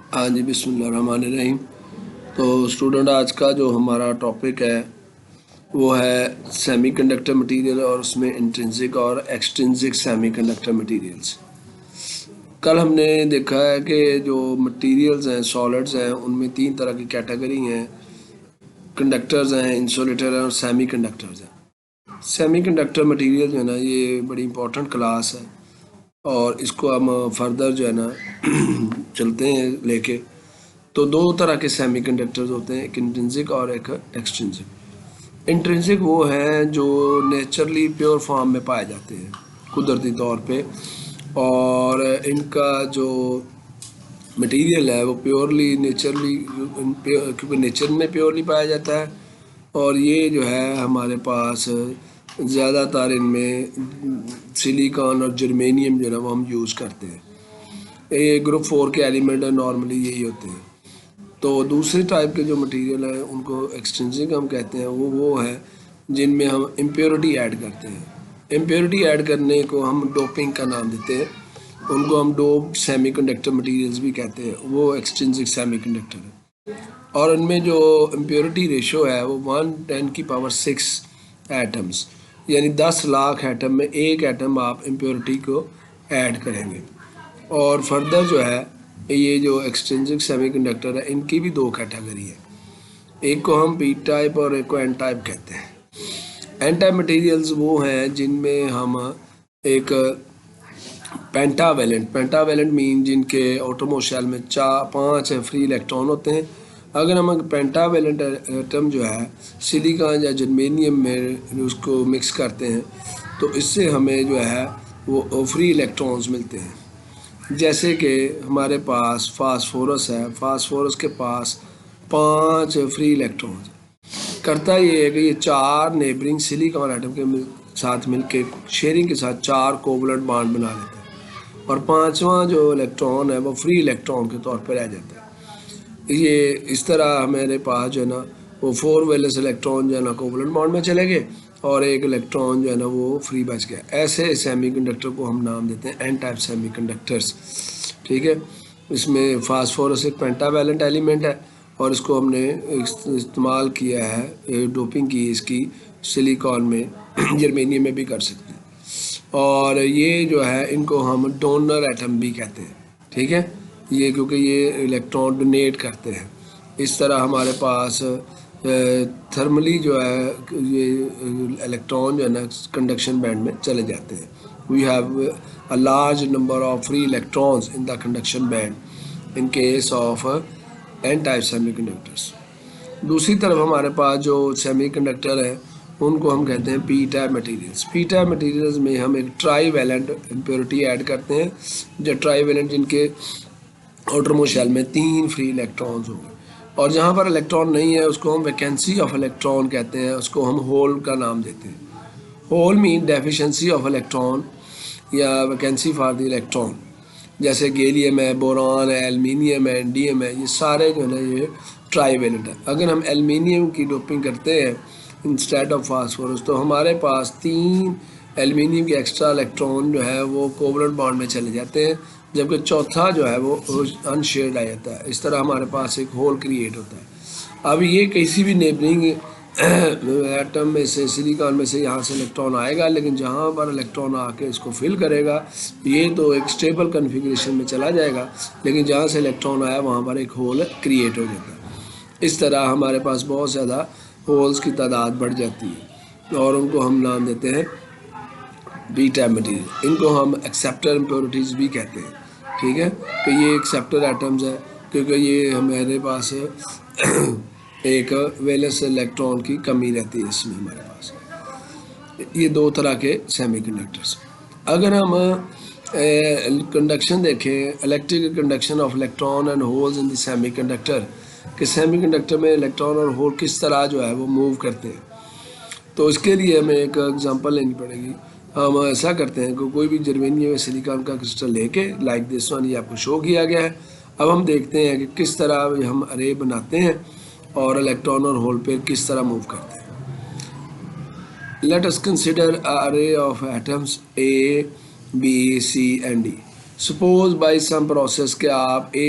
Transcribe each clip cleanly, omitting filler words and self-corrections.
हाँ जी, बिस्मिल्लाहिर्रहमानिर्रहीम। तो स्टूडेंट, आज का जो हमारा टॉपिक है वो है सेमीकंडक्टर मटेरियल और उसमें इंट्रिंसिक और एक्सट्रिंसिक सेमीकंडक्टर मटेरियल्स। कल हमने देखा है कि जो मटेरियल्स हैं, सॉलिड्स हैं, उनमें तीन तरह की कैटेगरी हैं। कंडक्टर्स हैं, इंसुलेटर हैं और सेमीकंडक्टर्स हैं। सेमीकंडक्टर मटेरियल जो है ना, ये बड़ी इंपॉर्टेंट क्लास है और इसको हम फर्दर जो है ना चलते हैं लेके। तो दो तरह के सेमीकंडक्टर्स होते हैं, एक इंट्रिंसिक और एक एक्सट्रिंसिक। इंट्रिंसिक वो हैं जो नेचुरली प्योर फॉर्म में पाए जाते हैं कुदरती तौर पे, और इनका जो मटेरियल है वो प्योरली नेचुरली, क्योंकि नेचर में प्योरली पाया जाता है। और ये जो है हमारे पास ज़्यादातर इनमें सिलिकॉन और जर्मेनियम जो है ना वो हम यूज़ करते हैं। ये ग्रुप 4 के एलिमेंट नॉर्मली यही होते हैं। तो दूसरे टाइप के जो मटेरियल है उनको एक्सट्रिंसिक हम कहते हैं। वो है जिनमें हम इम्प्योरिटी ऐड करते हैं। इम्प्योरिटी ऐड करने को हम डोपिंग का नाम देते हैं। उनको हम डोप सेमीकंडक्टर मटेरियल्स भी कहते हैं। वो एक्सट्रिंसिक सेमीकंडक्टर है। और उनमें जो इम्प्योरिटी रेशो है वो 1×10⁶ एटम्स, यानी 10 लाख एटम में एक एटम आप इम्प्योरिटी को ऐड करेंगे। और फर्दर जो है ये जो एक्सट्रिंसिक सेमीकंडक्टर है इनकी भी दो कैटेगरी है। एक को हम पी टाइप और एक को एन टाइप कहते हैं। एन टाइप मटेरियल्स वो हैं जिनमें हम एक पेंटावेलेंट मीन जिनके ऑटोमोस्ट शेल में 5 फ्री इलेक्ट्रॉन होते हैं। अगर हम पेंटावेलेंट एटम जो है सिलिकॉन या जर्मेनियम में उसको मिक्स करते हैं तो इससे हमें जो है वो फ्री इलेक्ट्रॉन्स मिलते हैं। जैसे कि हमारे पास फास्फोरस है, फास्फोरस के पास 5 फ्री इलेक्ट्रॉन्स। करता ये है कि ये 4 नेबरिंग सिलिकॉन एटम के साथ मिलके शेयरिंग के साथ 4 कोवलेंट बॉन्ड बना लेते हैं और 5वां जो इलेक्ट्रॉन है वो फ्री इलेक्ट्रॉन के तौर पर रह जाता है। ये इस तरह हमारे पास जो है ना वो 4 वैलेंस इलेक्ट्रॉन जो है ना कोवलेंट बॉन्ड में चले गए और एक इलेक्ट्रॉन जो है ना वो फ्री बच गया। ऐसे सेमीकंडक्टर को हम नाम देते हैं एन टाइप सेमीकंडक्टर्स। ठीक है, इसमें फास्फोरस एक पेंटावैलेंट एलिमेंट है और इसको हमने इस्तेमाल किया है, डोपिंग की इसकी सिलिकॉन में, जर्मेनियम में भी कर सकते हैं। और ये जो है इनको हम डोनर एटम भी कहते हैं। ठीक है, ये क्योंकि ये इलेक्ट्रॉन डोनेट करते हैं। इस तरह हमारे पास थर्मली जो है ये इलेक्ट्रॉन जो है ना कंडक्शन बैंड में चले जाते हैं। We have a large number of free electrons in the conduction band in case of N type semiconductors. दूसरी तरफ हमारे पास जो सेमीकंडक्टर है उनको हम कहते हैं P type materials. P type materials में हम एक ट्राई वैलेंट इम्प्योरिटी ऐड करते हैं। जो ट्राई वैलेंट जिनके आउटरमोस्ट शेल में 3 फ्री इलेक्ट्रॉन्स होंगे और जहाँ पर इलेक्ट्रॉन नहीं है उसको हम वैकेंसी ऑफ इलेक्ट्रॉन कहते हैं। उसको हम होल का नाम देते हैं। Hole mean deficiency of electron या वैकेंसी फॉर द इलेक्ट्रॉन। जैसे गैलियम है, बोरॉन है, एल्युमिनियम है, इंडियम है, ये सारे जो है ना ये ट्राईवेलेंट है। अगर हम एल्युमिनियम की डोपिंग करते हैं इंस्टेड ऑफ फास्फोरस तो हमारे पास 3 एल्युमिनियम के एक्स्ट्रा इलेक्ट्रॉन जो है वो कोवलेंट बॉन्ड में चले जाते हैं, जबकि चौथा जो है वो अनशेयर्ड आ जाता है। इस तरह हमारे पास एक होल क्रिएट होता है। अब ये किसी भी नेबरिंग एटम में से, सिलिकॉन में से यहाँ से इलेक्ट्रॉन आएगा, लेकिन जहाँ पर इलेक्ट्रॉन आके इसको फिल करेगा ये तो एक स्टेबल कन्फिग्रेशन में चला जाएगा, लेकिन जहाँ से इलेक्ट्रॉन आया वहाँ पर एक होल क्रिएट हो जाता है। इस तरह हमारे पास बहुत ज़्यादा होल्स की तादाद बढ़ जाती है और उनको हम नाम देते हैं बी टाइप मटीरियल। इनको हम एक्सेप्टर इम्प्योरिटीज़ भी कहते हैं। ठीक है, तो ये एक्सेप्टर एटम्स है क्योंकि ये हमारे पास एक वैलेंस इलेक्ट्रॉन की कमी रहती है इसमें हमारे पास। ये दो तरह के सेमीकंडक्टर्स। अगर हम कंडक्शन देखें, electric conduction of electron and holes in the semiconductor, कि सेमीकंडक्टर में इलेक्ट्रॉन और होल किस तरह जो है वो मूव करते हैं, तो इसके लिए हमें एक एग्जांपल लेनी पड़ेगी। हम ऐसा करते हैं कि कोई भी जर्मेनियम या सिलिकॉन का क्रिस्टल लेके, लाइक दिस वन, ये आपको शो किया गया है। अब हम देखते हैं कि किस तरह हम अरे बनाते हैं और इलेक्ट्रॉन और होल पेयर किस तरह मूव करते हैं। Let us consider a array of atoms A, B, C and D। Suppose by some process के आप A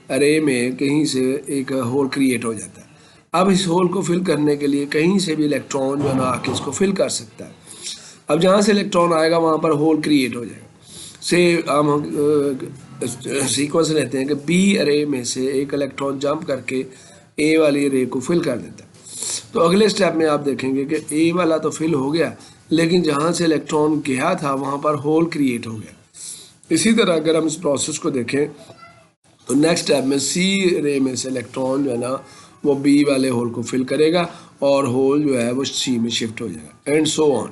अरे में कहीं से एक होल क्रिएट हो जाता है। अब इस होल को फिल करने के लिए कहीं से भी इलेक्ट्रॉन जो है ना आके इसको फिल कर सकता है। अब जहाँ से इलेक्ट्रॉन आएगा वहाँ पर होल क्रिएट हो जाएगा। से हम सीक्वेंस लेते हैं कि बी अरे में से एक इलेक्ट्रॉन जंप करके ए वाली अरे को फिल कर देता है। तो अगले स्टेप में आप देखेंगे कि ए वाला तो फिल हो गया, लेकिन जहाँ से इलेक्ट्रॉन गया था वहाँ पर होल क्रिएट हो गया। इसी तरह अगर हम इस प्रोसेस को देखें तो नेक्स्ट स्टेप में सी रे में से इलेक्ट्रॉन जो है ना वो बी वाले होल को फिल करेगा और होल जो है वो सी में शिफ्ट हो जाएगा, एंड सो ऑन।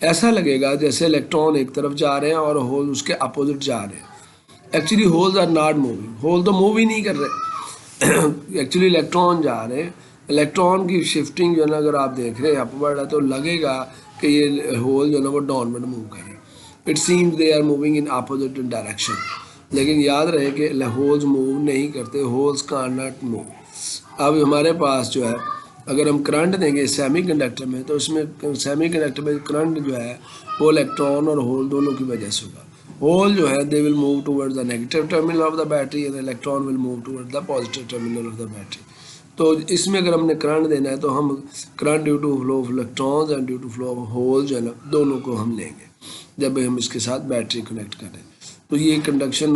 ऐसा लगेगा जैसे इलेक्ट्रॉन एक तरफ जा रहे हैं और होल उसके अपोजिट जा रहे हैं। Actually holes are not moving, hole तो मूव ही नहीं कर रहे। एक्चुअली इलेक्ट्रॉन जा रहे हैं। इलेक्ट्रॉन की शिफ्टिंग जो है ना अगर आप देख रहे हैं अपवर्ड है तो लगेगा कि ये होल जो है ना वो डाउनवर्ड मूव कर रहे हैं। It seems they are moving in opposite direction, लेकिन याद रहे कि होल्स मूव नहीं करते, होल्स कैन नॉट मूव। अब हमारे पास जो है अगर हम करंट देंगे सेमीकंडक्टर में तो उसमें सेमीकंडक्टर में करंट जो है वो इलेक्ट्रॉन और होल दोनों की वजह से होगा। होल जो है they will move towards the negative terminal of the battery and electron will move towards the positive terminal of the battery. तो इसमें अगर हमने करंट देना है तो हम current due to flow of electrons and due to flow of hole जो है ना दोनों को हम लेंगे जब हम इसके साथ बैटरी कनेक्ट करें। तो ये कंडक्शन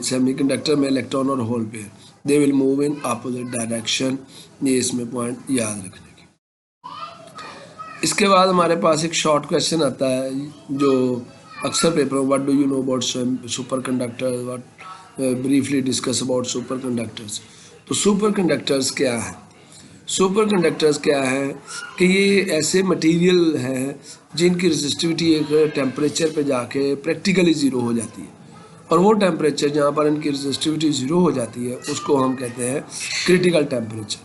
सेमीकंडक्टर में इलेक्ट्रॉन और होल पे दे will move in opposite direction. ये इसमें पॉइंट याद रखने की। इसके बाद हमारे पास एक शॉर्ट क्वेश्चन आता है जो अक्सर पेपर में, what do you know about super conductor, what briefly discuss about super conductors. तो सुपर कंडक्टर्स क्या है? सुपर कंडक्टर्स क्या है कि ये ऐसे मटेरियल हैं जिनकी रेजिस्टिविटी एक टेम्परेचर पे जाके प्रैक्टिकली ज़ीरो हो जाती है, और वो टेम्परेचर जहाँ पर इनकी रेजिस्टिविटी ज़ीरो हो जाती है उसको हम कहते हैं क्रिटिकल टेम्परेचर।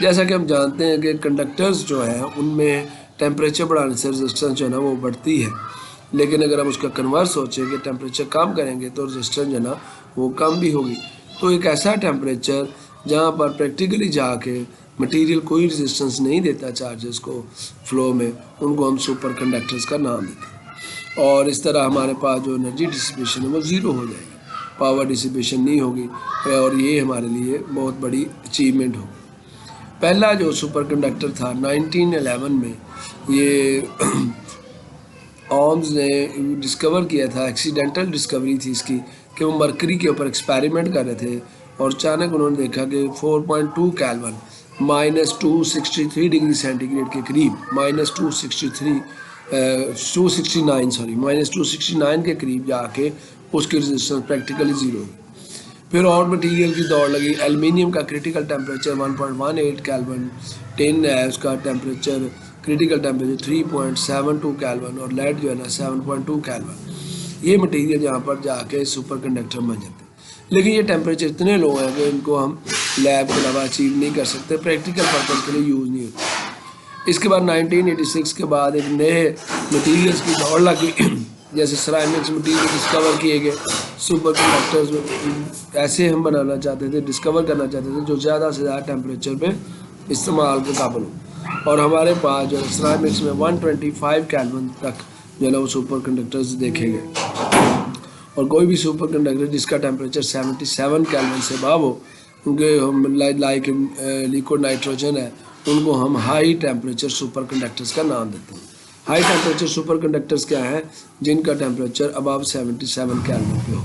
जैसा कि हम जानते हैं कि कंडक्टर्स जो हैं उनमें टेम्परेचर बढ़ाने से रेजिस्टेंस जो है ना वो बढ़ती है, लेकिन अगर हम उसका कन्वर्स सोचें कि टेम्परेचर कम करेंगे तो रेजिस्टेंस जो है ना वो कम भी होगी। तो एक ऐसा टेम्परेचर जहाँ पर प्रैक्टिकली जाके मटेरियल कोई रेजिस्टेंस नहीं देता चार्जेस को फ्लो में, उनको हम सुपर कंडक्टर्स का नाम देते हैं। और इस तरह हमारे पास जो एनर्जी डिसिपेशन है वो ज़ीरो हो जाएगी, पावर डिसिपेशन नहीं होगी, और ये हमारे लिए बहुत बड़ी अचीवमेंट होगी। पहला जो सुपर कंडक्टर था 1911 में, ये ओम्स ने डिस्कवर किया था, एक्सीडेंटल डिस्कवरी थी इसकी, कि वो मरकरी के ऊपर एक्सपेरिमेंट कर रहे थे और अचानक उन्होंने देखा कि 4.2 केल्विन -263 डिग्री सेंटीग्रेड के करीब, -269 के करीब जाके उसकी रेजिस्टेंस प्रैक्टिकली ज़ीरो हो गई। फिर और मटेरियल की दौड़ लगी। एल्युमिनियम का क्रिटिकल टेम्परेचर 1.18 केल्विन, टिन है उसका टेम्परेचर क्रिटिकल टेम्परेचर 3.72 केल्विन, और लेड जो है ना 7.2 केल्विन। ये मटेरियल जहाँ पर जाके सुपर कंडक्टर बन जाते हैं, लेकिन ये टेम्परेचर इतने लो हैं कि इनको हम लैब के अलावा अचीव नहीं कर सकते, प्रैक्टिकल पर्पज़ के लिए यूज़ नहीं होते। इसके बाद 1986 के बाद एक नए मटेरियल्स की दौड़ लगी, जैसे सिरेमिक्स मटेरियल डिस्कवर किए गए। सुपर कंडक्टर्स ऐसे हम बनाना चाहते थे, डिस्कवर करना चाहते थे जो ज़्यादा से ज़्यादा टेम्परेचर पे इस्तेमाल के काबिल हो, और हमारे पास जो सिरेमिक्स में 125 केल्विन तक जो है ना वो सुपर कंडक्टर्स देखे गए। और कोई भी सुपर कंडक्टर जिसका टेम्परेचर 77 केल्विन से अबव हो, उनके हम लाइक लिक्विड नाइट्रोजन है, उनको हम हाई टेम्परेचर सुपर कंडक्टर्स का नाम देते हैं। हाई टेम्परेचर सुपर कंडक्टर्स क्या है? जिनका टेम्परेचर अबव 77 केल्विन पे हो।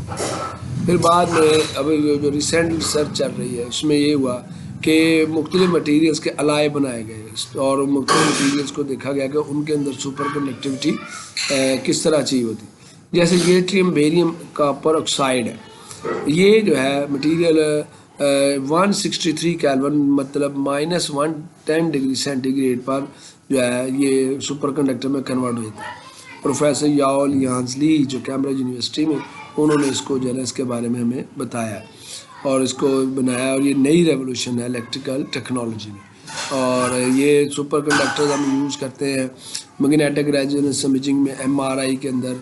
फिर बाद में अभी जो रिसेंट रिसर्च चल रही है उसमें ये हुआ कि मुख्तलिफ मटीरियल्स के अलाय बनाए गए और मुख्तलिफ मटीरियल्स को देखा गया कि उनके अंदर सुपर कंडक्टिविटी किस तरह अचीव होती। जैसे येट्रियम बेरियम कॉपर ऑक्साइड है, ये जो है मटीरियल 163 केल्विन मतलब -110 डिग्री सेंटीग्रेड पर जो है ये सुपर कंडक्टर में कन्वर्ट हुए थे। प्रोफेसर याओल यांजली जो कैम्ब्रिज यूनिवर्सिटी में, उन्होंने इसको जो है इसके बारे में हमें बताया और इसको बनाया, और ये नई रेवोल्यूशन है इलेक्ट्रिकल टेक्नोलॉजी में। और ये सुपर कंडक्टर्स हम यूज़ करते हैं मैग्नेटिक रेजोनेंस इमेजिंग में, MRI के अंदर,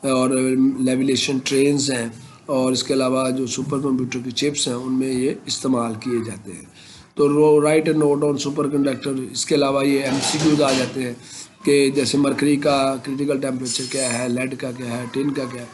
और लेविलेशन ट्रेन्स हैं, और इसके अलावा जो सुपर कंप्यूटर की चिप्स हैं उनमें ये इस्तेमाल किए जाते हैं। तो right A note on super conductor. इसके अलावा ये MCQs आ जाते हैं कि जैसे मरकरी का क्रिटिकल टेम्परेचर क्या है, लेड का क्या है, टिन का क्या है।